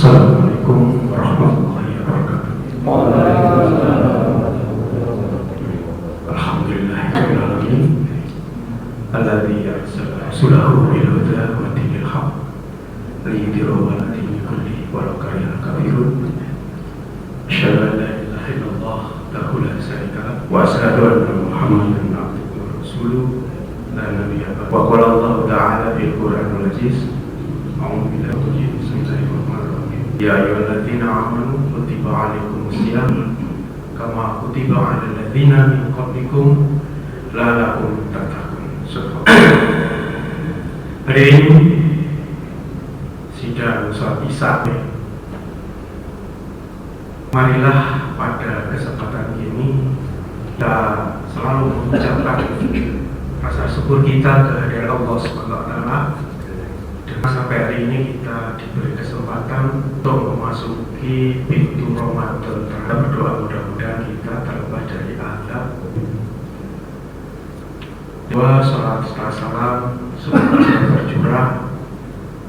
Assalamualaikum warahmatullahi wabarakatuh. Alhamdulillahirabbil alamin. Alladzi arsala rasulahu bil huda wa dinil haqq liyudhhirahu 'ala dini kullihi walau karihal kafirun. Asyhadu an la ilaha illallah wahdahu la syarika lah wa asyhadu anna Muhammadan abduhu wa rasuluh la nabiyya ba'dahu. Wa qala Allah ta'ala fil Qur'anil Aziz. A'udzu billahi minasyaitonir rajim. Ya ayyuhalladzina amanu kutiba 'alaikumus shiyam kama kutiba 'alal ladzina min qablikum la'allakum tattaqun. Hari ini sidang sholat Isya. Marilah pada kesempatan ini kita selalu mengucapkan rasa syukur kita kehadirat Allah SWT. Dan sampai hari ini kita diberi kesempatan untuk memasuki pintu Ramadan. Kita berdoa mudah-mudahan kita terlepas dari azab. Dua salat salam semoga tercurah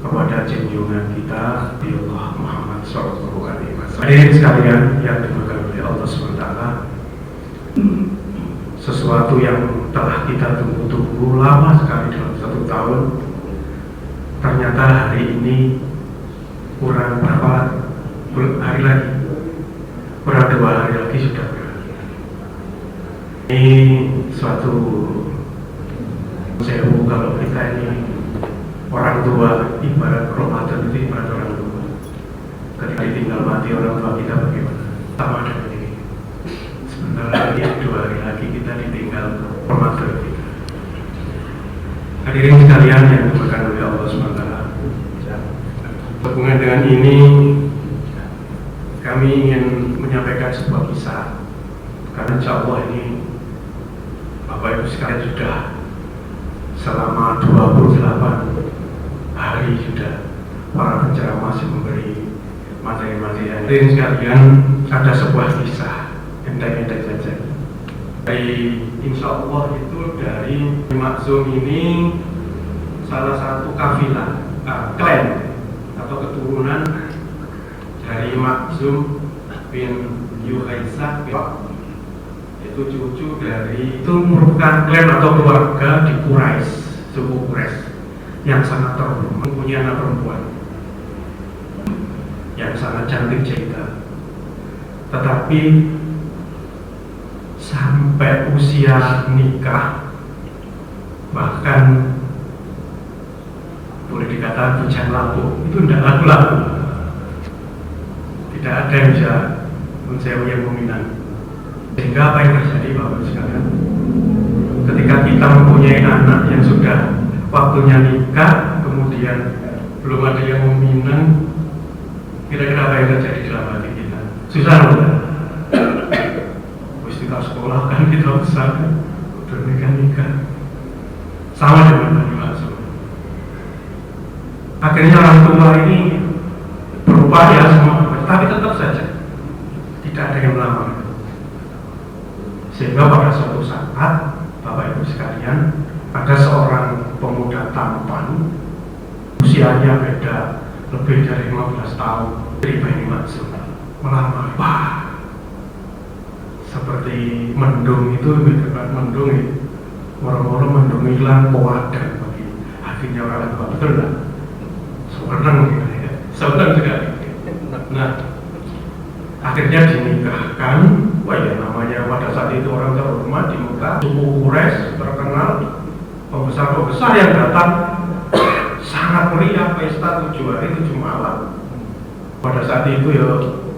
kepada junjungan kita Allah Muhammad SAW. Hadirin sekalian yang diberkahi oleh Allah SWT, sesuatu yang telah kita tunggu-tunggu lama sekali dalam 1 tahun, ternyata hari ini kurang berapa hari lagi, kurang 2 hari lagi sudah berakhir. Ini suatu sewu kalau kita ini orang tua, ibarat Ramadan itu ibarat orang tua. Ketika ditinggal mati orang tua kita bagaimana? Sama dengan ini. Sebentar lagi 2 hari lagi kita ditinggal Ramadan kita. Hadirin sekalian yang dimuliakan oleh Allah SWT. Berhubungan dengan ini, kami ingin menyampaikan sebuah kisah. Karena insya Allah ini Bapak Ibu sekalian sudah selama 28 hari sudah para penceramah masih memberi materi-materi. Hadirin sekalian, ada sebuah kisah endek-endek saja. Insya Allah itu dari Maksum ini salah satu kafilah, klan atau keturunan dari Maksum bin Yuhaisah, itu cucu dari, itu merupakan klan atau keluarga di Quraisy, suku Quraisy yang sangat terhormat, mempunyai anak perempuan yang sangat cantik jelita. Tetapi sampai usia nikah, bahkan boleh dikatakan bujang lapuk, itu tidak laku-laku. Tidak ada yang bisa mensewa yang dominan. Sehingga apa yang terjadi Bapak sekalian? Ketika kita mempunyai anak yang sudah waktunya nikah, kemudian belum ada yang meminang, kira-kira apa yang terjadi dalam hati kita? Susah loh. Terus kita sekolah kan, kita besar, udah nikah. Sama dengan Bani Maksum. Akhirnya orang tua ini berupaya semua, tapi tetap saja tidak ada yang melamar. Sehingga pada suatu saat, Bapak Ibu sekalian, ada seorang pemuda tampan, usianya beda lebih dari 15 tahun dari Bani Maksum, melamar. Wah, seperti mendung itu, mendung itu, moro-moro mendung hilang pewadan bagi hatinya orang tua, betul tak? Senang sekali. Nah, akhirnya dinikahkan. Wah ya, namanya pada saat itu orang terhormat di muka suku Quraisy, terkenal, pembesar-pembesar yang datang sangat meriah, pesta 7 hari 7 malam. Pada saat itu ya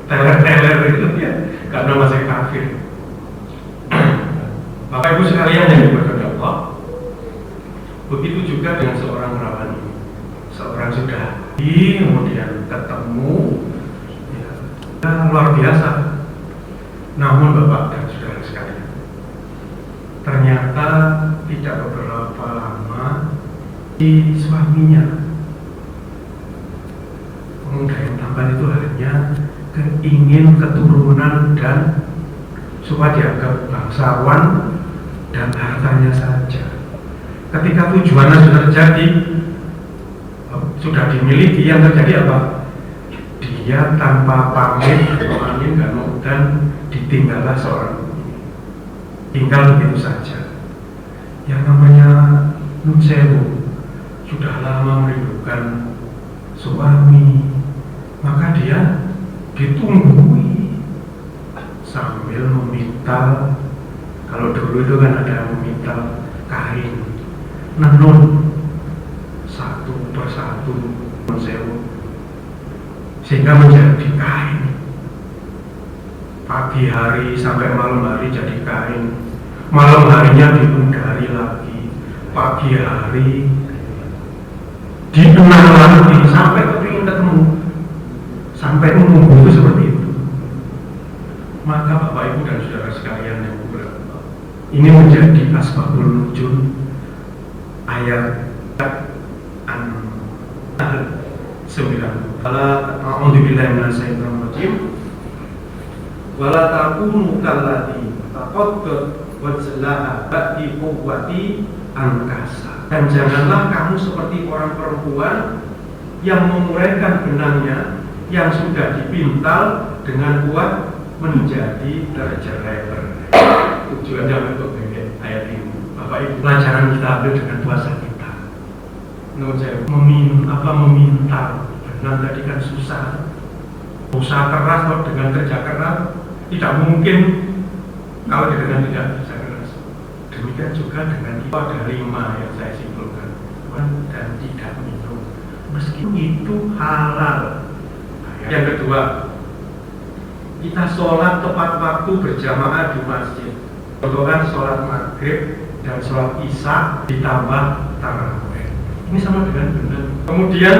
teler-teler itu ya, karena masih kafir. Bapak Ibu sekalian yang diberkahi Allah, begitu juga dengan seorang perawan ini. Seorang sudah kemudian ketemu, ya, luar biasa. Namun Bapak dan Saudara sekalian, ternyata tidak beberapa lama di suaminya, pemuda yang tampan itu hanya keingin keturunan dan supaya dianggap bangsawan dan hartanya saja. Ketika tujuannya sudah terjadi, sudah dimiliki, yang terjadi apa? dia tanpa pamit atau angin dan udan ditinggallah seorang tinggal begitu saja. Yang namanya Nun Sewu sudah lama merindukan suami, maka dia ditunggui sambil memintal. Kalau dulu itu kan ada memintal kain, nenun satu persatu Nun Sewu sehingga menjadi kain. Pagi hari sampai malam hari jadi kain, malam harinya diundari lagi, pagi hari dikenal lagi sampai kepingin ketemu, sampai menunggu itu seperti itu. Maka Bapak Ibu dan Saudara sekalian yang berbahagia, ini menjadi asbabul nuzul ayat An-Nahl 9. A'udzubillahi minasyaitonir rajim. Wala takunu kallati taqaddad wajlaha ba'di quwwati angkasa. Dan janganlah kamu seperti orang perempuan yang menguraikan benangnya yang sudah dipintal dengan kuat menjadi tercerai-berai. Tujuannya untuk ayat ini, Bapak Ibu, pelajaran kita ambil dengan puasa kita. Memintal benang tadi kan susah. Usaha keras atau dengan kerja keras tidak mungkin kalau dengan tidak kerja keras. Demikian juga dengan itu ada 5 yang saya simpulkan, dan tidak minum meskipun itu halal. Yang kedua, kita sholat tepat waktu berjamaah di masjid. Contohnya sholat maghrib dan sholat isya ditambah tarawih. Ini sama dengan benar. Kemudian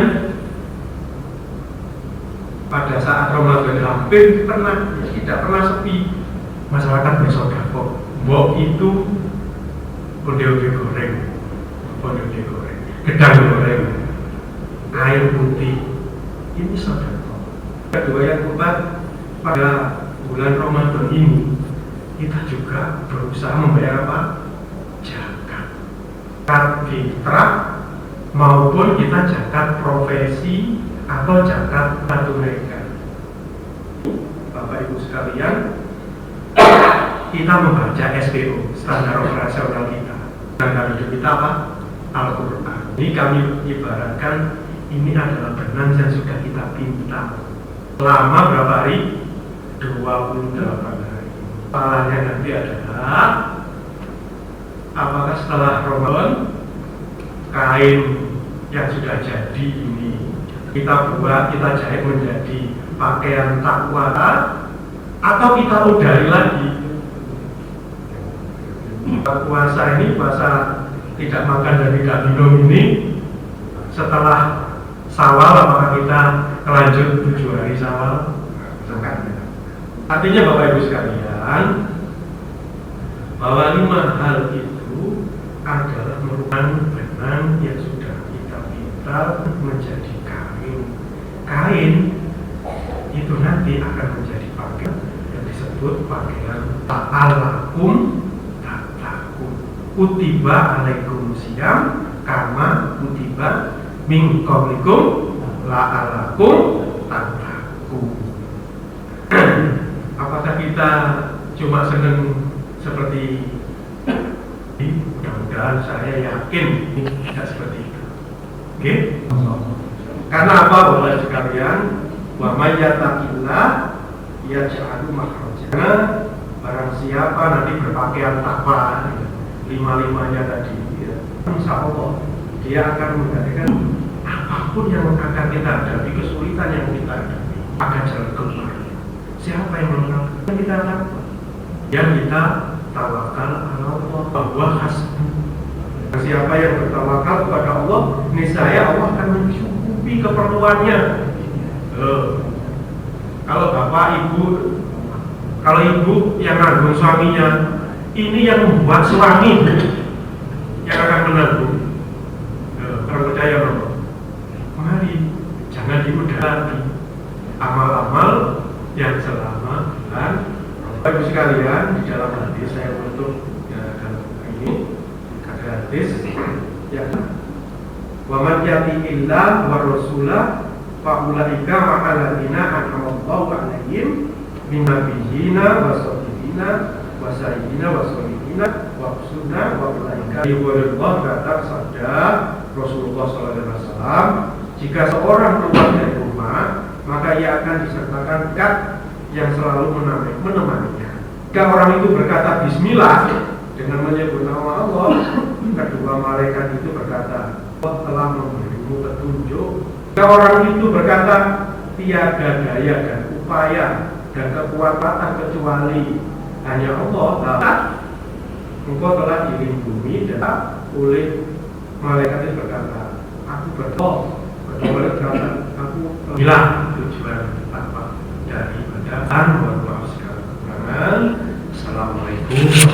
pada saat Ramadan hampir tidak pernah sepi masyarakat bersedekah. Mbok itu onde-onde goreng, gedang goreng, air putih, ini sedekah. Kedua yang keempat, pada bulan Ramadan ini kita juga berusaha membayar apa? Zakat. Zakat fitrah maupun kita zakat profesi atau zakat tunaikan. Bapak Ibu sekalian, kita membaca SPO, standar operasional kita. Dan hidup kita apa? Al-Quran. Ini kami ibaratkan ini adalah benang yang sudah kita pinta. Lama berapa hari? 28 hari. Salahnya nanti adalah apakah setelah Ramadan kain yang sudah jadi ini kita buat, kita jahit menjadi pakaian takwa, atau kita udari lagi. Puasa ini, puasa tidak makan dan tidak minum ini setelah Syawal, apakah kita lanjut 7 hari Syawal? Artinya Bapak Ibu sekalian, bahwa 5 hal itu adalah merupakan benang yang sudah kita pintal menjadi kain itu nanti akan menjadi pakaian yang disebut pakaian ta'alakum tatakum. Kutiba alaikum siyam kama kutiba min qablikum la'alakum tatakum. Apakah kita cuma senang seperti ini? Mudah-mudahan, saya yakin tidak seperti itu. Oke? Karena apa Bapak sekalian? Wa may yattaqillah yaj'al makhraja. Karena barang siapa nanti berpakaian takwa, 5-5-nya tadi, ya, insya Allah dia akan menggantikan apapun yang akan kita hadapi, kesulitan yang kita hadapi akan jalan keluar. Siapa yang melakukan kita lakukan? Yang kita tawakal ala Allah, bahwa hasbu. Siapa yang bertawakal kepada Allah, niscaya Allah akan mencukupi keperluannya. Kalau bapak ibu, kalau ibu yang nanggung suaminya, ini yang membuat suami yang akan menanggung. Kalau percaya Allah, mari jangan diudari amal-amal yang selama bulan. Bapak Ibu sekalian, di dalam hadis saya untuk ini ada hadis yang wa man yati illah wa rasulah Faulaika ma'aladina an'amallahu alaihim minabiyina wa sodikina wa sayyidina wa sodikina wa husna wa ulaika yuwarillah. Kata sabda Rasulullah SAW, jika seorang keluar dari rumah, maka ia akan disertakan kat yang selalu menemaninya. Jika orang itu berkata bismillah dengan menyebut nama Allah, kedua malaikat itu berkata, Allah telah memberimu petunjuk. Jika orang itu berkata tiada daya dan upaya dan kekuatan kecuali hanya Allah, engkau telah dilindungi dan oleh malaikat itu berkata, aku berdoa. Kedua malaikat berkata, aku bilang tujuan apa daripada maaf sekali. Assalamualaikum.